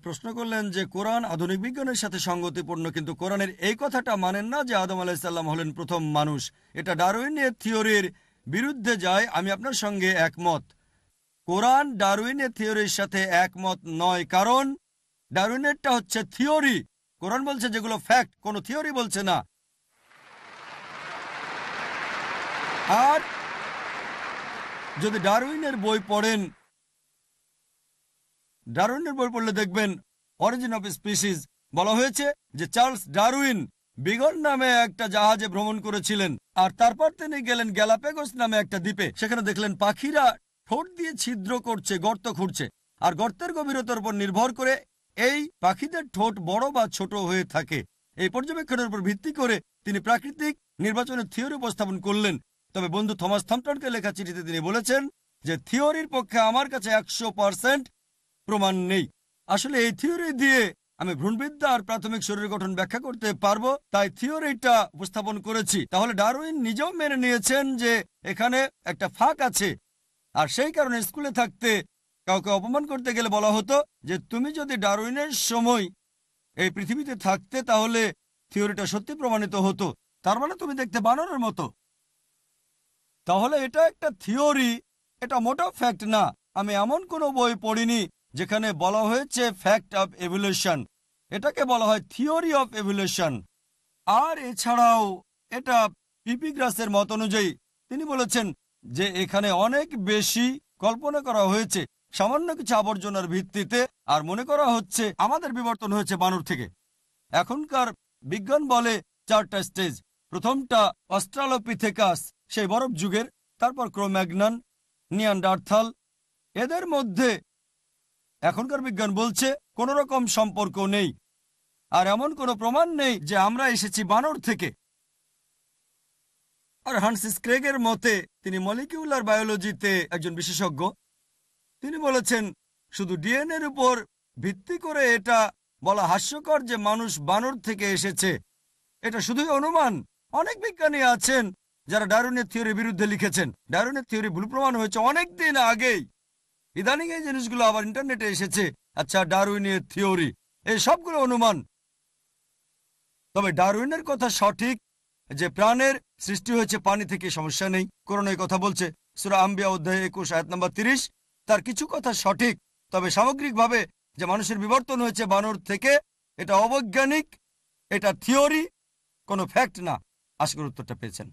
প্রশ্ন করলেন যে কোরআন আধুনিক বিজ্ঞানের সাথে সঙ্গতিপূর্ণ, কিন্তু কোরআনের এই কথাটা মানেন না যে আদম আলাইসাল্লাম হলেন প্রথম মানুষ। এটা ডারউইনের থিওরির বিরুদ্ধে যায়। আমি আপনার সঙ্গে একমত। কোরআন ডারউইনের থিওরির সাথে একমত নয়, কারণ ডারউইনেরটা হচ্ছে থিওরি। কোরআন বলছে যেগুলো ফ্যাক্ট, কোনো থিওরি বলছে না। আর যদি ডারউইনের বই পড়েন, ডারউইনের বই পড়লে দেখবেন অরিজিন অফ স্পিসিস বলা হয়েছে যে চার্লস ডারউইন বিগল নামে একটা জাহাজে ভ্রমণ করেছিলেন, আর তারপর তিনি গেলেন গ্যালাপেগোস নামে একটা দ্বীপে। সেখানে দেখলেন পাখিরা ঠোঁট দিয়ে ছিদ্র করছে, গর্ত খুঁড়ছে, আর গর্তের গভীরতার উপর নির্ভর করে এই পাখিদের ঠোঁট বড় বা ছোট হয়ে থাকে। এই পর্যবেক্ষণের উপর ভিত্তি করে তিনি প্রাকৃতিক নির্বাচনের থিওরি উপস্থাপন করলেন। তবে বন্ধু থমাস থম্পটনকে লেখা চিঠিতে তিনি বলেছেন যে থিওরির পক্ষে আমার কাছে 100% প্রমাণ নেই। আসলে এই থিওরি দিয়ে আমি ভ্রূণবিদ্যা আর প্রাথমিক শরীর গঠন ব্যাখ্যা করতে পারবো, তাই থিওরিটা উপস্থাপন করেছি। তাহলে ডারউইন নিজেও মেনে নিয়েছেন যে এখানে একটা ফাঁক আছে, আর সেই কারণে স্কুলে থাকতে কাউকে অপমান করতে গেলে বলা হতো যে তুমি যদি ডারউইনের সময় এই পৃথিবীতে থাকতে তাহলে থিওরিটা সত্যি প্রমাণিত হতো, তার মানে তুমি দেখতে বানরের মতো। তাহলে এটা একটা থিওরি, এটা মোটেও ফ্যাক্ট না। আমি এমন কোনো বই পড়িনি যেখানে বলা হয়েছে ফ্যাক্ট অফ এভলিউশন। এটাকে বলা হয় থিওরি অফ এভলিউশন। আর এছাড়াও এটা পিপিগ্রাসের মত অনুযায়ী তিনি বলেছেন যে এখানে অনেক বেশি কল্পনা করা হয়েছে সামান্য কিছু আবর্জনার ভিত্তিতে, আর মনে করা হচ্ছে আমাদের বিবর্তন হয়েছে বানর থেকে। এখনকার বিজ্ঞান বলে 4টা স্টেজ। প্রথমটা অস্ট্রালোপিথেকাস, সেই বরফ যুগের, তারপর ক্রোম্যাগনন, নিয়ান্ডারথাল। এদের মধ্যে এখনকার বিজ্ঞান বলছে কোনো রকম সম্পর্ক নেই, আর এমন কোনো প্রমাণ নেই যে আমরা এসেছি বানর থেকে। আর হান্সিস ক্রেগের মতে, তিনি মলিকিউলার বায়োলজিতে একজন বিশেষজ্ঞ, তিনি বলেছেন শুধু ডিএনএর উপর ভিত্তি করে এটা বলা হাস্যকর যে মানুষ বানর থেকে এসেছে। এটা শুধুই অনুমান। অনেক বিজ্ঞানী আছেন যারা ডারউইনের থিওরির বিরুদ্ধে লিখেছেন। ডারউইনের থিওরি ভুল প্রমাণ হয়েছে অনেক দিন আগেই। ইদানিং এই জিনিসগুলো আবার ইন্টারনেটে এসেছে। আচ্ছা, ডারউইনের থিওরি, এই সবগুলো অনুমান। তবে ডারউইনের কথা সঠিক যে প্রাণের সৃষ্টি হয়েছে পানি থেকে, সমস্যা নেই। কোরআন এই কথা বলছে, সূরা আম্বিয়া অধ্যায় 21 আয়াত নাম্বার 30। তার কিছু কথা সঠিক, তবে সামগ্রিকভাবে যে মানুষের বিবর্তন হয়েছে বানর থেকে, এটা অবৈজ্ঞানিক, এটা থিওরি, কোনো ফ্যাক্ট না। আশা করি উত্তরটা পেয়েছেন।